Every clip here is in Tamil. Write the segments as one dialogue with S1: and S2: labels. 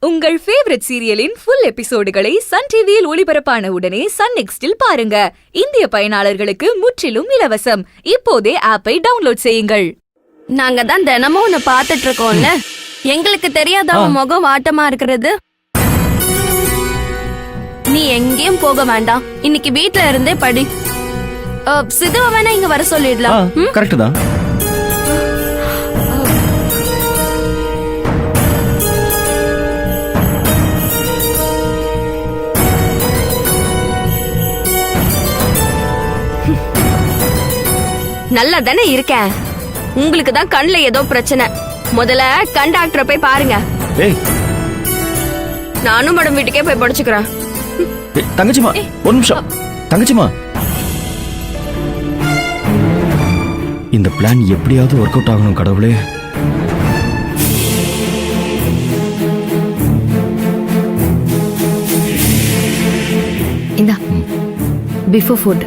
S1: உங்கள் ஃபேவரட் சீரியலின் ஃபுல் எபிசோடுகளை சன் டிவியில் ஒளிபரப்பான உடனே சன் நெக்ஸ்டில் பாருங்க. இந்திய பயனாளர்களுக்கு முற்றிலும் இலவசம். இப்போதே ஆப்பை டவுன்லோட் செய்யுங்கள்.
S2: நாங்க தான் தினமும் உன்னை பாத்துட்டு இருக்கோம்ல, எங்களுக்கு தெரியாத உன் முகம் வாட்டமா இருக்கிறது. நீ எங்கேயும் போக வேண்டாம், இன்னைக்கு வீட்ல இருந்தே படி. சிதுவ வேணா இங்க வர சொல்லிடலாம்.
S3: கரெக்ட் தான்.
S2: நல்லா தானே இருக்கேன். உங்களுக்கு தான் கண்ணுல ஏதோ பிரச்சனை. முதல்ல கண் டாக்டரை போய் பாருங்க. நானும் மேடம் வீட்டுக்கே போய் படிச்சுக்கிறேன்.
S3: தங்கச்சிமா ஒரு நிமிஷம். தங்கச்சிமா, இந்த பிளான் எப்படியாவது ஒர்க் அவுட் ஆகணும் கடவுளே.
S2: இந்தா பிஃபோர் ஃபுட்.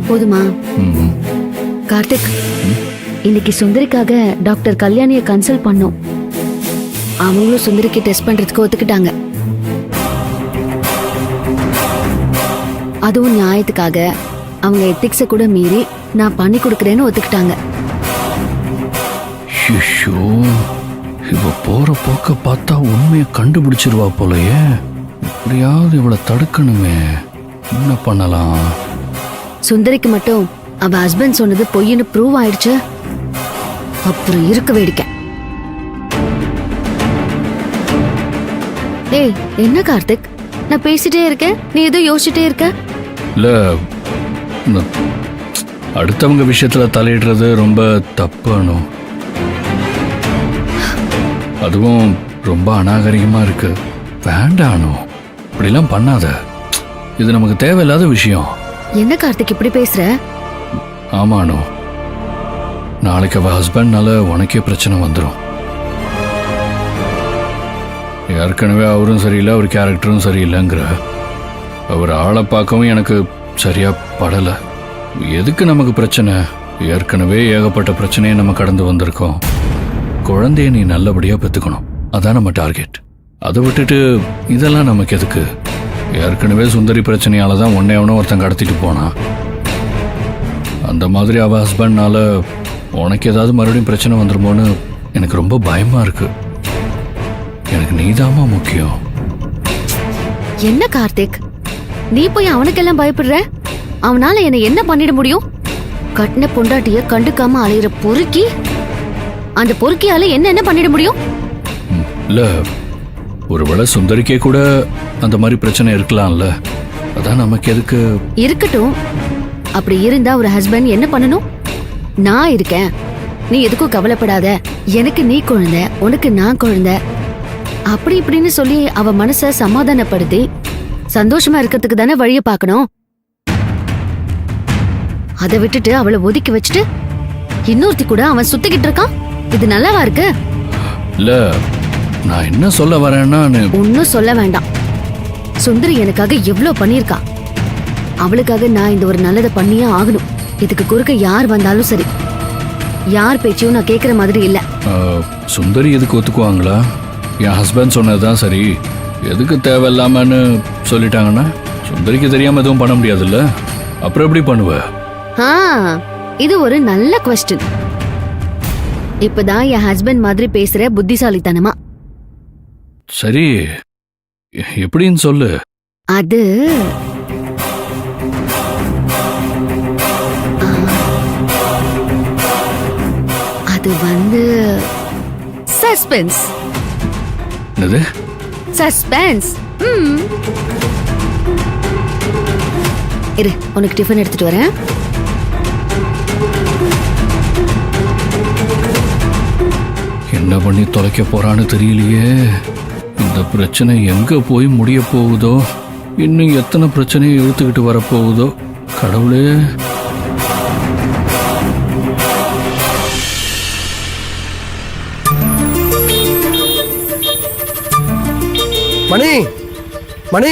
S4: போதுமா? கார்த்திக், இன்னைக்கு சுந்தரிக்காக டாக்டர் கல்யாணியை கன்சல்ட் பண்ணோம். அவங்களும் சுந்தரிக்கு டெஸ்ட் பண்றதுக்கு ஒத்துக்கிட்டாங்க. அதுவும் நியாயத்துக்காக அவங்க எத்திக்ஸ கூட மீறி நான் பண்ணி கொடுக்கறேன்னு ஒத்துக்கிட்டாங்க.
S5: இவ போற போக்க பார்த்தா உண்மையை கண்டுபிடிச்சிருவா போலயே. எப்படியாவது இவளை தடுக்கணுமே. என்ன பண்ணலாம்?
S4: சுந்தரிக்கு மட்டும் அவ ஹஸ்பண்ட் சொன்னது பொய்ன்னு ப்ரூவ் ஆயிடுச்சு. அப்புறம் இருக்க வேடிக்கை. ஏய், என்ன கார்த்திக், நான் பேசிட்டே இருக்கேன், நீ ஏதோ யோசிச்சுட்டே இருக்க?
S5: இல்ல, அடுத்தவங்க விஷயத்துல தலையிடுறது ரொம்ப தப்பானோ. அதுவும் ரொம்ப அநாகரிகமா இருக்கு. வேண்டானோ, இப்படிலாம் பண்ணாத. இது நமக்கு தேவையில்லாத விஷயம்.
S4: என்ன கார்த்திக் இப்படி பேசுற?
S5: ஆமானோ, நாளைக்கு அவ ஹஸ்பண்ட்னால உனக்கே பிரச்சனை வந்துடும். ஏற்கனவே அவரும் சரியில்லை, அவர் கேரக்டரும் சரியில்லைங்கிற. அவர் ஆளை பார்க்கவும் எனக்கு சரியா படலை. எதுக்கு நமக்கு பிரச்சனை? ஏற்கனவே ஏகப்பட்ட பிரச்சனையை நம்ம கடந்து வந்திருக்கோம். குழந்தைய நீ நல்லபடியா பெற்றுக்கணும், அதான் நம்ம டார்கெட். அதை விட்டுட்டு இதெல்லாம் நமக்கு எதுக்கு? ஏற்கனவே சுந்தரி பிரச்சனையால தான் ஒன்னே ஒருத்தன் கடத்திட்டு போனான். அந்த மாதிரி அவ ஹஸ்பண்ட்னால உனக்கு ஏதாவது மறுபடியும் பிரச்சனை வந்துருமோன்னு எனக்கு ரொம்ப பயமா இருக்கு. எனக்கு நீதாமா முக்கியம்.
S4: என்ன கார்த்திக், நீ போய் அவனுக்கெல்லாம் பயப்படுற? அவனால என்ன என்ன பண்ணிட முடியும்? கட்டின பொண்டாட்டிய கண்டுக்காம அலையிற பொறுக்கி, அந்த பொறுக்கியால என்ன பண்ணிட முடியும்?
S5: இல்ல, ஒருவேளை சுந்தரிக்கே கூட அந்த மாதிரி பிரச்சனை இருக்கலாம்ல. அதான் நமக்கு எதுக்கு? இருக்கட்டும்.
S4: அப்படி இருந்தா ஒரு ஹஸ்பண்ட் என்ன பண்ணணும்? நான் இருக்கேன், நீ எதுக்கும் கவலைப்படாத, எனக்கு நீ குழந்தை, உனக்கு நான் குழந்தை, அப்படி இப்படின்னு சொல்லி அவ மனச சமாதானப்படுத்தி சந்தோஷமா இருக்கிறதுக்கு தானே வழிய பார்க்கணும். அதை விட்டுட்டு அவளை ஒதுக்கி வச்சுட்டு இன்னொருத்தி கூட அவன் சுத்திக்கிட்டு இருக்கான். இது நல்லாவா இருக்கு?
S5: இல்ல, நான் என்ன சொல்ல வரேன்னா,
S4: ஒன்னும் சொல்ல வேண்டாம். சுந்தரி எனக்காக எவ்வளவு பண்ணிருக்கா. அவளுக்காக நான் இந்த ஒரு நல்லதை பண்ணியே ஆகணும். இதுக்கு குறுக்க யார் வந்தாலும் சரி, யார் பேச்சையும் நான் கேட்கற மாதிரி இல்ல.
S5: சுந்தரி எதுக்கு ஒத்துக்குவாங்களா? என் ஹஸ்பண்ட் சொன்னதுதான் சரி, எதுக்கு தேவையில்லாமன்னு சொல்லிட்டாங்கன்னா சுந்தரிக்கு தெரியாம எதுவும் பண்ண முடியாதுல்ல. அப்புறம் எப்படி பண்ணுவ?
S4: இது ஒரு நல்ல குவெஸ்டின். இப்பதான் என் ஹஸ்பண்ட் மாதிரி பேசுற புத்திசாலித்தனமா.
S5: சரி, எப்படின்னு சொல்லு.
S4: அது அது வந்து சஸ்பென்ஸ்.
S5: என்னது?
S4: சஸ்பென்ஸ். இரு, உனக்கு டிஃபன் எடுத்துட்டு வரேன்.
S5: என்ன பண்ணி தொலைக்க போறான்னு தெரியலையே. இந்த பிரச்சனை எங்க போய் முடிய போகுதோ, இன்னும் எத்தனை பிரச்சனையை இழுத்துக்கிட்டு வரப்போகுதோ கடவுளே.
S6: மணி மணி,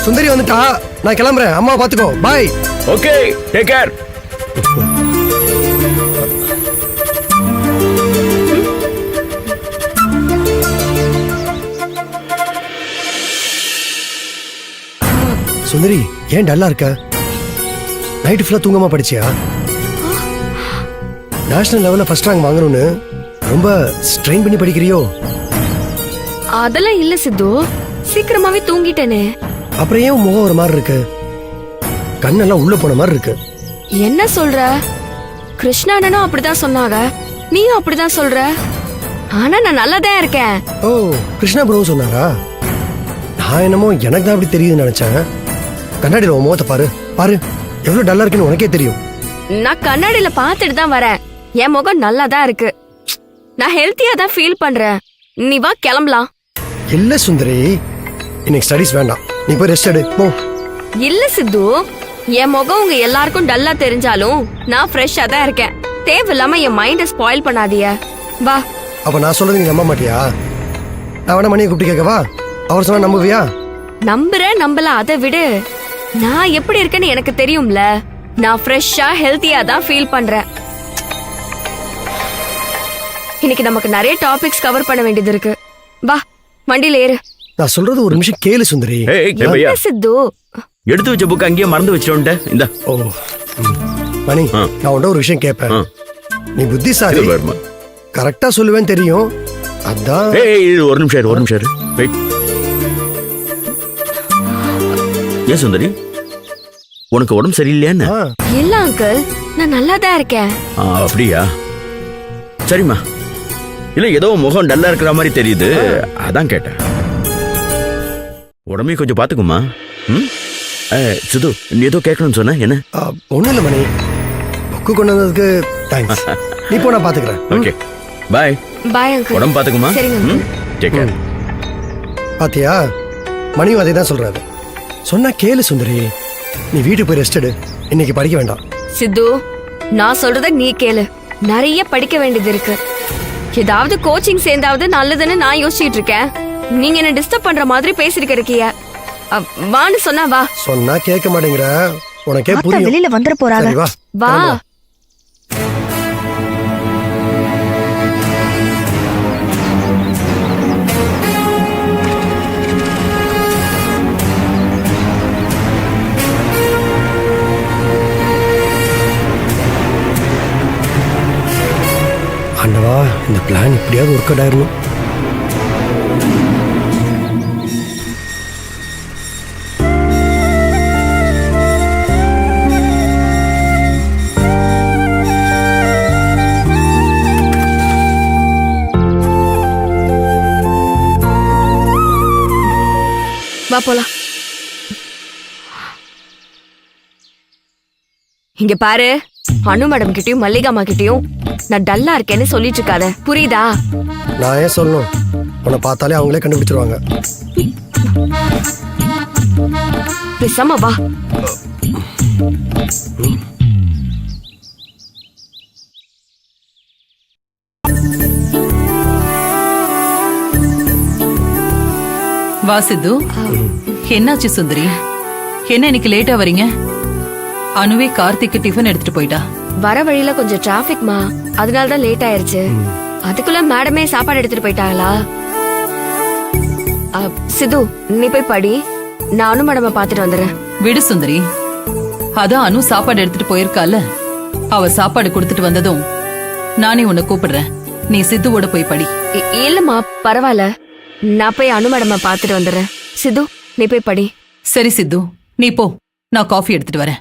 S6: சுந்தரி வந்துட்டா, நான் கிளம்புறேன். அம்மா பாத்துக்கோ. Bye.
S3: Okay, take care.
S6: Sundari ஏன் டல்லா இருக்க? நைட்டு ஃபுல்லா தூங்காம படிச்சியா? நேஷனல் லெவல்ல ஃபர்ஸ்ட் ரேங்க் வாங்கணும்னு ரொம்ப ஸ்ட்ரெயின் பண்ணி படிக்கிறியோ?
S2: அதெல்லாம் இல்ல சித்து, சீக்கிரமாவே தூங்கிட்டேனே.
S6: அப்புறம் ஏன் உன் முகம் ஒரு மாதிரி இருக்கு? கண்ணெல்லாம் உள்ள போன மாதிரி இருக்கு.
S2: என்ன சொல்ற? கிருஷ்ணானனும் அப்படிதான் சொன்னாங்க, நீயும் அப்படிதான் சொல்ற. ஆனா நான் நல்லாதான் இருக்கேன்.
S6: ஓ, கிருஷ்ணா ப்ரோ சொன்னாரா? நான் என்னமோ எனக்கு தான் அப்படி தெரியுதுன்னு நினைச்சேன். கண்ணாடியில் உன் முகத்தை பாரு பாரு, எவ்வளவு டல்லா இருக்குன்னு உனக்கே தெரியும்.
S2: நான் கண்ணாடியில பாத்துட்டு தான் வரேன். என் முகம் நல்லா தான் இருக்கு. நான் ஹெல்த்தியா தான் ஃபீல் பண்றேன். நீ வா கிளம்பலாம்.
S6: இல்ல சுந்தரி, இன்னைக்கு ஸ்டடிஸ் வேண்டாம், நீ போய் ரெஸ்ட் எடு போ.
S2: இல்ல சித்து, என் முகம் உங்க எல்லாருக்கும் டல்லா தெரிஞ்சாலும் நான் ஃப்ரெஷ்ஷா தான் இருக்கேன். தேவையில்லாம என் மைண்ட ஸ்பாயில் பண்ணாதீய. வா.
S6: அப்ப நான் சொல்றது நீ நம்ப மாட்டியா? நான் வேணா மணியை கூப்பிட்டு கேட்கவா? அவர் சொன்னா நம்புவியா?
S2: நம்புறேன் நம்பல அதை விடு. நான் எப்படி இருக்கேன்னு எனக்கு தெரியும்ல. நான் ஃப்ரெஷ்ஷா ஹெல்த்தியா தான் ஃபீல் பண்றேன். இன்னைக்கு நமக்கு நிறைய டாபிக்ஸ் கவர் பண்ண வேண்டியது இருக்கு. வா வண்டியில ஏறு.
S6: நான் சொல்றது ஒரு நிமிஷம் கேளு சுந்தரி.
S2: என்ன சித்து?
S3: எடுத்து வச்ச புக் அங்கேயே மறந்து வச்சிட்டோன்ட்ட. இந்த
S6: ஓ மணி, நான் உன்ட ஒரு விஷயம் கேட்பேன். நீ புத்திசாலி, கரெக்டா சொல்லுவேன்னு தெரியும். அதான்.
S3: ஒரு நிமிஷம் வெயிட். ஏன் சுந்தரி, உனக்கு உடம்பு சரியில்லையான்னு?
S2: இல்ல அங்கிள், நான் நல்லா தான் இருக்கேன்.
S3: அப்படியா? சரிம்மா. இல்ல ஏதோ முகம் டல்லா இருக்கிற மாதிரி தெரியுது, அதான் கேட்டேன். உடம்பையும் கொஞ்சம் பாத்துக்குமா. சிது, நீ ஏதோ கேட்கணும்னு சொன்ன, என்ன?
S6: ஒண்ணும் இல்ல மணி, புக்கு கொண்டு வந்ததுக்கு தேங்க்ஸ். நீ போ, நான் பாத்துக்கிறேன்.
S3: Okay bye.
S2: Bye uncle.
S3: உடம்பு பாத்துக்குமா.
S2: சரிங்க.
S3: Take care.
S6: பாத்தியா, மணியும் அதே தான் சொல்றாரு. சொன்னா கேளு சுந்தரி, நீ வீட்டுக்கு போய் ரெஸ்ட் எடு, இன்னைக்கு படிக்க வேண்டாம்.
S2: சித்து, நான் சொல்றத நீ கேளு. நிறைய படிக்க வேண்டியது இருக்கு. ஏதாவது கோச்சிங் சேர்ந்தாவது நல்லதுன்னு நான் யோசிச்சுட்டு இருக்கேன். நீங்க என்ன டிஸ்டர்ப் பண்ற மாதிரி பேசிட்டு இருக்கீங்க. வான்னு சொன்னா வா.
S6: சொன்னா கேட்க மாட்டேங்கிற, உனக்கே புரியும்.
S7: வெளியில வந்துட போறாங்க.
S6: சரி, வா
S2: வா.
S6: ஆண்டவா, இந்த பிளான் இப்படியாவது ஒர்க் அவுட் ஆயிரணும்.
S2: வா போலாம். இங்க பாரு, அனு மேடம் கிட்டயும் மல்லிகாமா கிட்டயும் நான் டல்லா இருக்கேன்னு சொல்லிட்டு இருக்காத, புரியுதா?
S6: நான் ஏன் சொல்லணும்? உன்னை பார்த்தாலே அவங்களே கண்டுபிடிச்சிருவாங்க.
S2: பேசாம வா.
S8: வா சித்து. என்னாச்சு சுந்தரி, என்ன இன்னைக்கு லேட்டா வரீங்க? அனுவே கார்த்திக்கு டிஃபன் எடுத்துட்டு போயிட்டா.
S2: வர வழியில கொஞ்சம் டிராபிக்மா, அதனாலதான் லேட் ஆயிருச்சு. அதுக்குள்ள மேடமே சாப்பாடு எடுத்துட்டு போயிட்டாங்களா? சித்து, நீ போய் படி, நான் அனு மேடமை பாத்துட்டு வந்துடுறேன்.
S8: விடு சுந்தரி, அதான் அனு சாப்பாடு எடுத்துட்டு போயிருக்கால, அவ சாப்பாடு கொடுத்துட்டு வந்ததும் நானே உன்னை கூப்பிடுறேன். நீ சித்துவோட போய் படி.
S2: இல்லம்மா பரவாயில்ல, நான் போய் அனு மேடமை பாத்துட்டு வந்துடுறேன். சித்து, நீ போய் படி.
S8: சரி சித்து, நீ போ, நான் காஃபி எடுத்துட்டு வரேன்.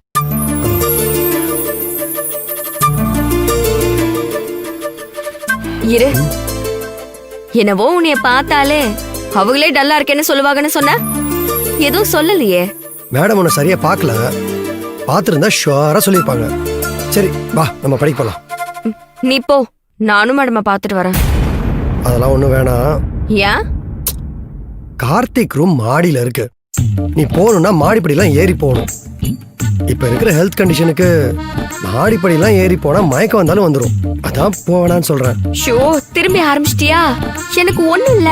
S2: இரு. என்னவோ உன்னைய பார்த்தாலே அவங்களே டல்லா இருக்கேன்னு சொல்லுவாங்கன்னு சொன்ன, எதுவும் சொல்லலையே.
S6: மேடம் உன்னை சரியா பார்க்கல, பார்த்துருந்தா ஷுவரா சொல்லியிருப்பாங்க. சரி வா, நம்ம படிக்க போலாம்.
S2: நீ போ, நானும் மேடமை பாத்துட்டு வரேன்.
S6: அதெல்லாம் ஒண்ணும் வேணாம்.
S2: ஏன்?
S6: கார்த்திக் ரூம் மாடியில இருக்கு. நீ போகணும்னா மாடிப்படிலாம் ஏறி போகணும். இப்ப இருக்கிற ஹெல்த் கண்டிஷனுக்கு மாடிப்படிலாம் ஏறி போனா மயக்கம் வந்தாலும் வந்துடும். அதான் போவேனான்னு சொல்றேன்.
S2: ஷோ, திரும்பி ஆரம்பிச்சிட்டியா? எனக்கு ஒண்ணும் இல்ல,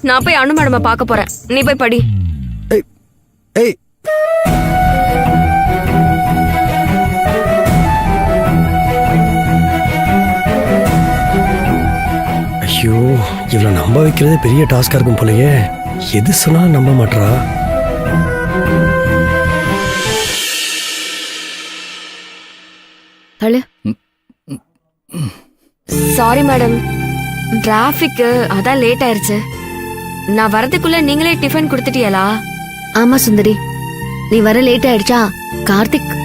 S2: நான் போய் அனு மேடமை பார்க்க போறேன். நீ போய் படி.
S6: ஏய் ஏய் இவ்வளவு நம்ப வைக்கிறதே பெரிய டாஸ்கா இருக்கும் போலயே. எது சொன்னாலும் நம்ப மாட்றா.
S4: ஹலோ,
S2: சாரி மேடம், டிராஃபிக் அதான் லேட் ஆயிருச்சு. நான் வரதுக்குள்ள நீங்களே டிஃபன் கொடுத்துட்டியலா?
S4: ஆமா சுந்தரி, நீ வர லேட் ஆயிடுச்சா? கார்த்திக்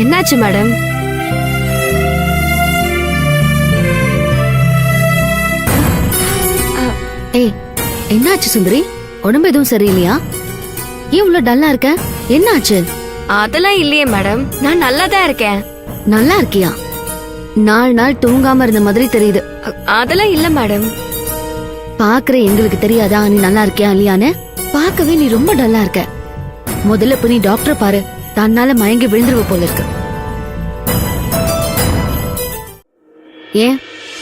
S2: என்னாச்சு மேடம்?
S4: ஏய், என்னாச்சு சுந்தரி? உடம்பு எதுவும் சரியில்லையா? ஏன் இவ்வளவு டல்லா இருக்க? என்னாச்சு?
S2: அதெல்லாம் இல்லையே மேடம், நான் நல்லா தான் இருக்கேன்.
S4: நல்லா இருக்கியா? நாள் தூங்காம இருந்த மாதிரி தெரியுது.
S2: அதெல்லாம் இல்ல மேடம்.
S4: பாக்குற எங்களுக்கு தெரியாதா நீ நல்லா இருக்கியா இல்லையான்னு? பார்க்கவே நீ ரொம்ப டல்லா இருக்க. முதல்ல போய் நீ டாக்டர் பாரு, தன்னால மயங்கி விழுந்துருவ போல இருக்கு. ஏன்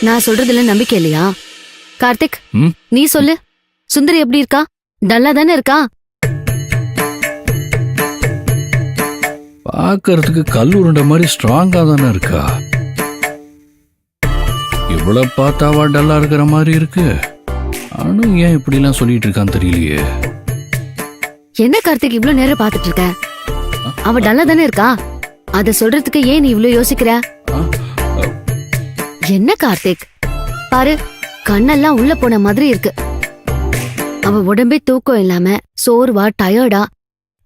S4: நான் சொல்றதுல நம்பிக்கை இல்லையா? கார்த்திக்,
S5: ம்?
S4: நீ சொல்லு, சுந்தரி எப்படி இருக்கா? டல்லா தானே இருக்கா?
S5: பார்க்கறதுக்கு கல் உருண்டை மாதிரி ஸ்ட்ராங்கா தானே இருக்கா. இவ்வளவு பார்த்தாவா டல்லா இருக்கிற மாதிரி இருக்கு. அனு ஏன் இப்படிலாம் சொல்லிட்டு இருக்கான்னு தெரியலையே.
S4: என்ன கார்த்திக் இவ்ளோ நேரம் பாத்துட்டு இருக்க? அவ டல்லா தானே இருக்கா? அத சொல்றதுக்கு ஏன் நீ இவ்ளோ யோசிக்கிற? என்ன கார்த்திக், பாரு, கண்ணெல்லாம் உள்ள போன மாதிரி இருக்கு. அவ உடம்பே தூக்கம் இல்லாம சோர்வா டயர்டா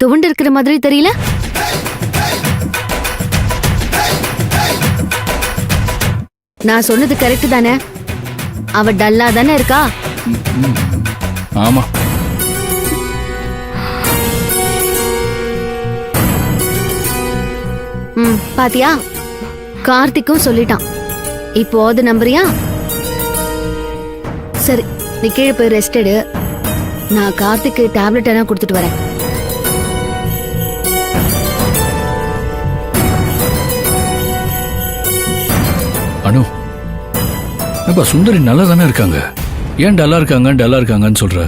S4: துவண்டு இருக்கிற மாதிரி தெரியல. நான் சொன்னது கரெக்ட் தானே? அவ டல்லா தானே இருக்கா?
S5: ஆமா,
S4: பாத்தியா, கார்த்திக்கும் சொல்லிட்டான். இப்போ அது நம்புறியா? சரி, நீ கீழே போய் ரெஸ்ட் எடு. நான் கார்த்திக்கு டேப்லெட் எல்லாம் கொடுத்துட்டு வரேன்.
S5: அனு, அப்ப சுந்தரி நல்லா தானே இருக்காங்க. ஏன் டல்லா இருக்காங்கன்னு சொல்ற?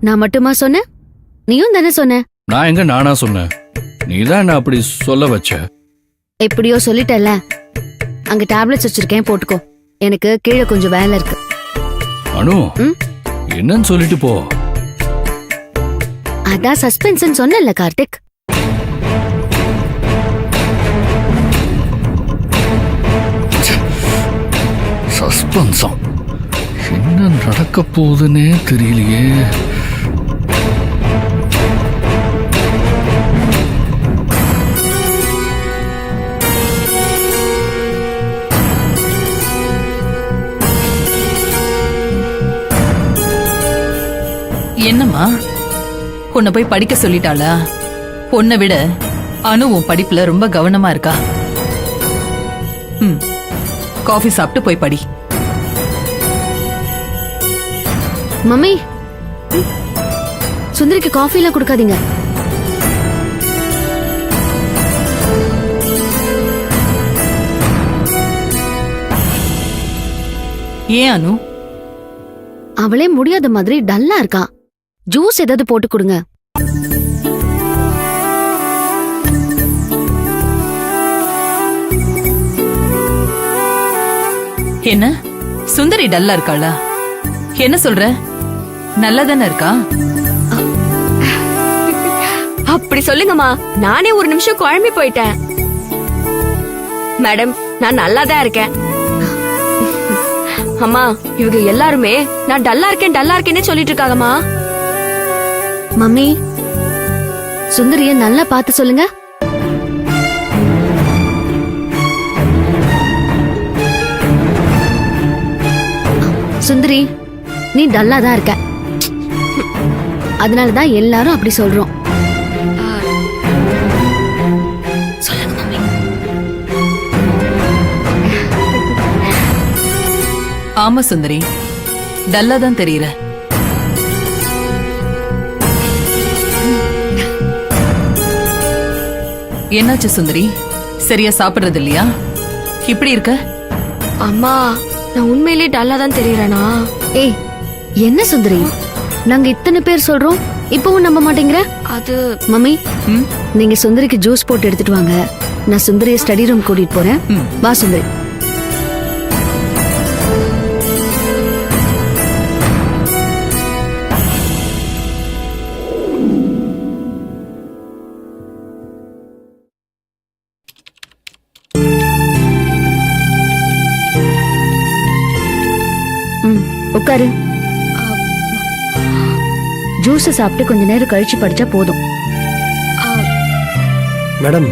S4: நான் மட்டுமா சொன்னேன்? நீயும் தானே சொன்ன.
S5: நான் எங்க நானா சொன்னேன்? நீதான் என்ன அப்படி சொல்ல வச்ச.
S4: எப்படியோ சொல்லிட்டல. அங்க டேப்லெட்ஸ் வச்சிருக்கேன், போட்டுக்கோ. எனக்கு கீழே கொஞ்சம் வேலை இருக்கு.
S5: அனு, என்னன்னு சொல்லிட்டு போ.
S4: அதான் சஸ்பென்ஸ் சொன்னல கார்த்திக்.
S5: சஸ்பென்ஸம் என்ன நடக்க போகுதுன்னே தெரியலையே.
S8: என்னம்மா, உன்னை போய் படிக்க சொல்லிட்டாளா? உன்னை விட அனு உன் படிப்புல ரொம்ப கவனமா இருக்கா. காஃபி சாப்பிட்டு போய் படி.
S4: மம்மி, சுந்தரிக்கு காஃபி எல்லாம் கொடுக்காதீங்க.
S8: ஏன் அனு?
S4: அவளே முடியாத மாதிரி டல்லா இருக்கா. ஜூஸ் ஏதாவது போட்டு கொடுங்க.
S8: என்ன சுந்தரி டல்லா இருக்காளா? என்ன சொல்ற? நல்லா தானே இருக்கா?
S2: அப்படி சொல்லுங்கம்மா, நானே ஒரு நிமிஷம் குழம்பி போயிட்டேன். மேடம், நான் நல்லா தான் இருக்கேன். அம்மா, இவங்க எல்லாருமே நான் டல்லா இருக்கேன்னு சொல்லிட்டு இருக்காங்கம்மா.
S4: மம்மி, சுந்தரிய நல்லா பார்த்து சொல்லுங்க. சுந்தரி, நீ டல்லா தான் இருக்க. அதனாலதான் எல்லாரும் அப்படி சொல்றோம். சொல்லுங்க மம்மி.
S8: ஆமா சுந்தரி, டல்லா தான் தெரியற. என்னாச்சு சுந்தரி? சரியா சாப்பிடுறது இல்லையா? இப்படி இருக்க?
S2: அம்மா, நான் உண்மையிலே டல்லா தான் தெரியறேனா?
S4: ஏய், என்ன சுந்தரி, நாங்க இத்தனை பேர் சொல்றோம், இப்பவும் நம்ப மாட்டேங்கிற?
S2: அது
S4: மம்மி,
S8: ம்?
S4: நீங்க சுந்தரிக்கு ஜூஸ் போட்டு எடுத்துட்டு வாங்க. நான் சுந்தரிய ஸ்டடி ரூம் கூட்டிட்டு போறேன். வா சுந்தரி. உட்காரு. ஜூஸ் சாப்பிட்டு கொஞ்ச நேரம் கழிச்சு படிச்சா போதும்.
S6: மேடம்,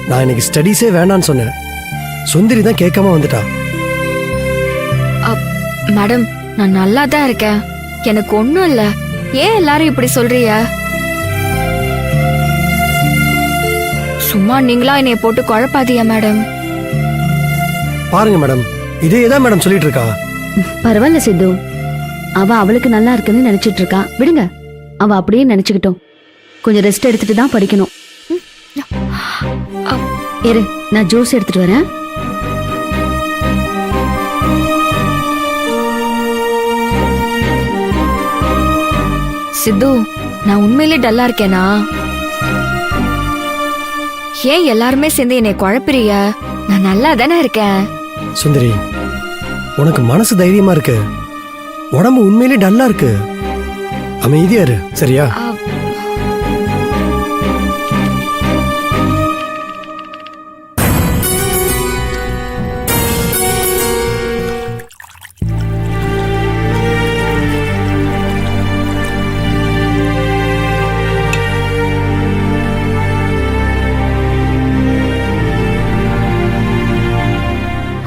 S6: நான் இன்னைக்கு ஸ்டடீஸே வேணான்னு சொன்னேன். சுந்தரி தான் கேட்காம வந்துட்டா.
S2: மேடம், நான் நல்லா தான் இருக்கேன். எனக்கு ஒண்ணும் இல்ல. ஏன் எல்லாரும் இப்படி சொல்றீங்க? சும்மா நீங்களா என்னைய போட்டு குழப்பாதீங்க மேடம்.
S6: பாருங்க மேடம், இதே தான் மேடம் சொல்லிட்டு இருக்கா.
S4: பரவாயில்ல சித்து, அவ அவளுக்கு நல்லா இருக்குன்னு நினைச்சிட்டு இருக்கா. விடுங்க, அவ அப்படியே நினைச்சுக்கிட்டோம். கொஞ்சம் ரெஸ்ட் எடுத்துட்டு தான் படிக்கணும். இரு, நான் ஜூஸ் எடுத்துட்டு வரேன்.
S2: சித்து, நான் உண்மையிலே டல்லா இருக்கேனா? ஏன் எல்லாருமே சேர்ந்து என்னை குழப்பிறீங்க? நான் நல்லா தானே இருக்கேன்.
S6: சுந்தரி, உனக்கு மனசு தைரியமா இருக்கு, உடம்பு உண்மையிலே டல்லா இருக்கு. அமைதியா இரு, சரியா?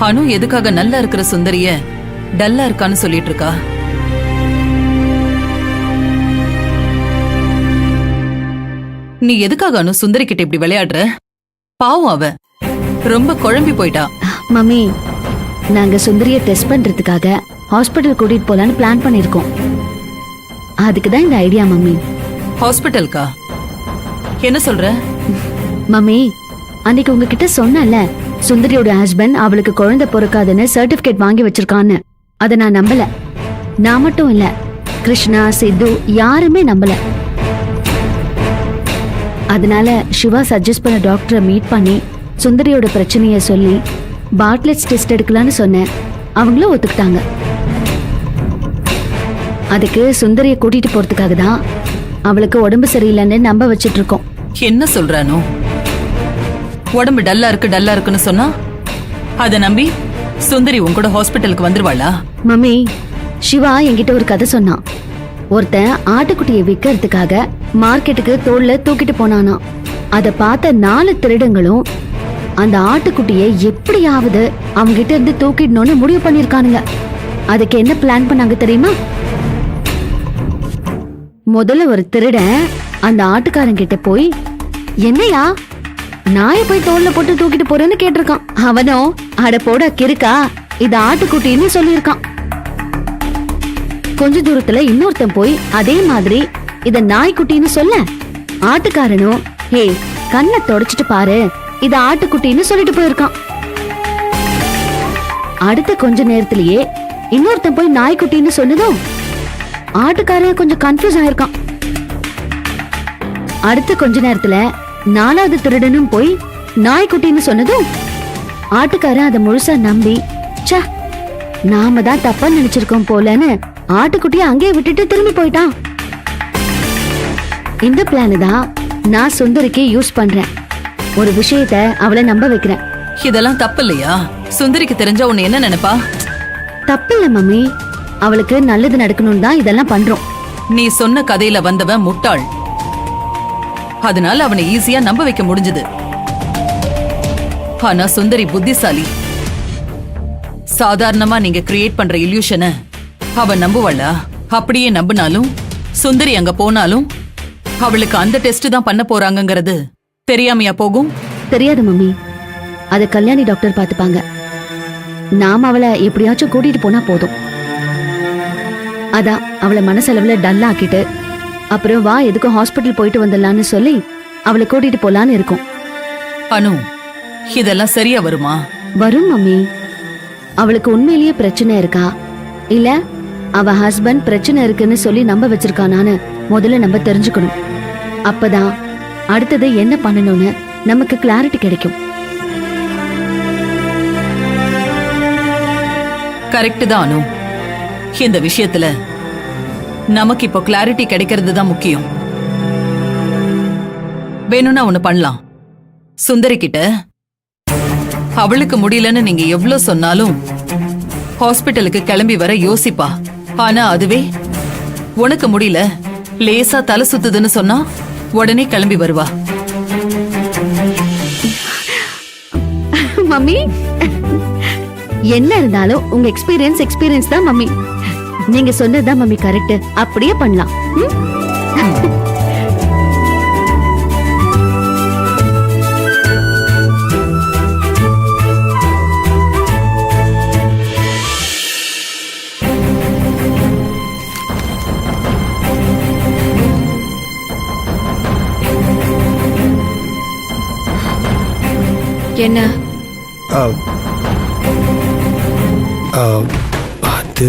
S8: அனு எதுக்காக நல்லா இருக்கிற சுந்தரிய டல்லா இருக்கான்னு சொல்லிட்டு இருக்கா? நீ எதுக்காக அனு சுந்தரி கிட்ட இப்படி விளையாடுற? பாவம், அவ ரொம்ப குழம்பி போயிட்டா.
S4: மம்மி, நாங்க சுந்தரிய டெஸ்ட் பண்றதுக்காக ஹாஸ்பிட்டல் கூட்டிட்டு போலான்னு பிளான் பண்ணிருக்கோம். அதுக்கு தான் இந்த ஐடியா மம்மி.
S8: ஹாஸ்பிட்டலுக்கா? என்ன சொல்ற?
S4: மம்மி, அன்னைக்கு உங்ககிட்ட சொன்னல, சுந்தரியோட ஹஸ்பண்ட் அவளுக்கு குழந்தை பிறக்காதுன்னு சர்டிபிகேட் வாங்கி வச்சிருக்கான்னு. அதை நான் நம்பல. நான் மட்டும் இல்ல, கிருஷ்ணா, சித்து யாருமே நம்பல. அதனால சிவா சஜஸ்ட் பண்ண டாக்டரை மீட் பண்ணி சுந்தரியோட பிரச்சனைய சொல்லி பார்ட்லெட்ஸ் டெஸ்ட் எடுக்கலான்னு சொன்னேன். அவங்களும் ஒத்துக்கிட்டாங்க. அதுக்கு சுந்தரிய கூட்டிட்டு போறதுக்காக தான் அவளுக்கு உடம்பு சரியில்லைன்னு நம்ப வச்சிட்டு இருக்கோம்.
S8: என்ன சொல்றானோ? உடம்பு டல்லா இருக்குன்னு சொன்னா அத நம்பி சுந்தரி உன் கூட ஹாஸ்பிட்டலுக்கு வந்துருவாளா?
S4: மம்மி, சிவா என்கிட்ட ஒரு கதை சொன்னான். ஒருத்தன் ஆட்டுக்குட்டியை விற்கிறதுக்காக மார்க்கெட்டுக்கு தோல்ல தூக்கிட்டு போனானா. அத பார்த்த 4 திருடங்களும் அந்த ஆட்டுக்குட்டியை எப்படியாவது அவங்க கிட்ட இருந்து தூக்கிடணும்னு முடிவு பண்ணிருக்கானுங்க. அதுக்கு என்ன பிளான் பண்ணாங்க தெரியுமா? முதல்ல ஒரு திருடன் அந்த ஆட்டுக்காரன் கிட்ட போய், என்னையா நாயை போய் தோல்ல போட்டு தூக்கிட்டு போறேன்னு கேட்டிருக்கான். அவனோ, அட போட கிறுக்கா, இது ஆட்டுக்குட்டின்னு சொல்லியிருக்கான். கொஞ்ச தூரத்துல இன்னொருத்தன் போய் அதே மாதிரி இத நாய்க்குட்டின்னு சொல்ல, ஆட்டுக்காரனும், ஹே கண்ணை தொடச்சிட்டு பாரு, இது ஆட்டுக்குட்டின்னு சொல்லிட்டு போயிருக்கான். அடுத்த கொஞ்ச நேரத்திலேயே இன்னொருத்தன் போய் நாய்க்குட்டின்னு சொன்னதும் ஆட்டுக்காரன் கொஞ்சம் கன்ஃபியூஸ் ஆயிருக்கான். அடுத்த கொஞ்ச நேரத்துல 4வது திருடனும் போய் நாய்க்குட்டின்னு சொன்னதும் ஆட்டுக்காரன் அதை முழுசா நம்பி, ச்சே நாம தான் தப்பா நினைச்சிருக்கோம் போலன்னு ஆட்டுக்குட்டியை அங்கேயே விட்டுட்டு திரும்பி போயிட்டான். இந்த பிளான் தான் நான் சுந்தரிக்கு யூஸ் பண்றேன். ஒரு விஷயத்த அவளை நம்ப வைக்கிறேன்.
S8: இதெல்லாம் தப்பு இல்லையா? சுந்தரிக்கு தெரிஞ்சா உன்னை என்ன நினைப்பா?
S4: தப்பு இல்ல மம்மி, அவளுக்கு நல்லது நடக்கணும் தான் இதெல்லாம் பண்றோம்.
S8: நீ சொன்ன கதையில வந்தவன் முட்டாள். அதனால அவனை ஈஸியா நம்ப வைக்க முடிஞ்சது. ஆனா சுந்தரி புத்திசாலி. சாதாரணமா நீங்க கிரியேட் பண்ற இல்யூஷனை அவ நம்புவாளா? அப்படியே நம்பினாலும் சுந்தரி அங்க போனாலும் அவளுக்கு அந்த டெஸ்ட் தான் பண்ண போறாங்கங்கிறது தெரியாமையா போகும்?
S4: தெரியாது மம்மி, அத கல்யாணி டாக்டர் பாத்துப்பாங்க. நாம அவளை எப்படியாச்சும் கூட்டிட்டு போனா போதும். அதான் அவளை மனசளவுல டல்லா ஆக்கிட்டு அப்புறம் வா எதுக்கும் ஹாஸ்பிட்டல் போயிட்டு வந்துடலான்னு சொல்லி அவளை கூட்டிட்டு போலான்னு இருக்கும்.
S8: அனு, இதெல்லாம் சரியா வருமா?
S4: வரும் மம்மி. அவளுக்கு உண்மையிலேயே பிரச்சனை இருக்கா இல்ல அவ ஹஸ்பண்ட் பிரச்சனை இருக்குன்னு சொல்லி நம்ப வச்சிருக்கானான்னு முதல்ல நம்ம தெரிஞ்சுக்கணும். அப்பதான் அடுத்தது என்ன பண்ணணும்னு நமக்கு கிளாரிட்டி கிடைக்கும்.
S8: கரெக்ட் தான் அனு. இந்த விஷயத்துல நமக்கு இப்போ கிளாரிட்டி கிடைக்கிறது தான் முக்கியம். வேணும்னா ஒண்ணு பண்ணலாம். சுந்தரி கிட்ட அவளுக்கு முடியலன்னு நீங்க எவ்வளவு சொன்னாலும் ஹாஸ்பிட்டலுக்கு கிளம்பி வர யோசிப்பா. ஆனா அதுவே உனக்கு முடியல, லேசா தலை சுத்துதுன்னு சொன்னா உடனே கிளம்பி வருவா.
S4: மம்மி, என்ன இருந்தாலும் உங்க எக்ஸ்பீரியன்ஸ் தான் மம்மி. நீங்க சொன்னதுதான் மம்மி கரெக்ட். அப்படியே பண்ணலாம்.
S2: என்ன?
S6: அது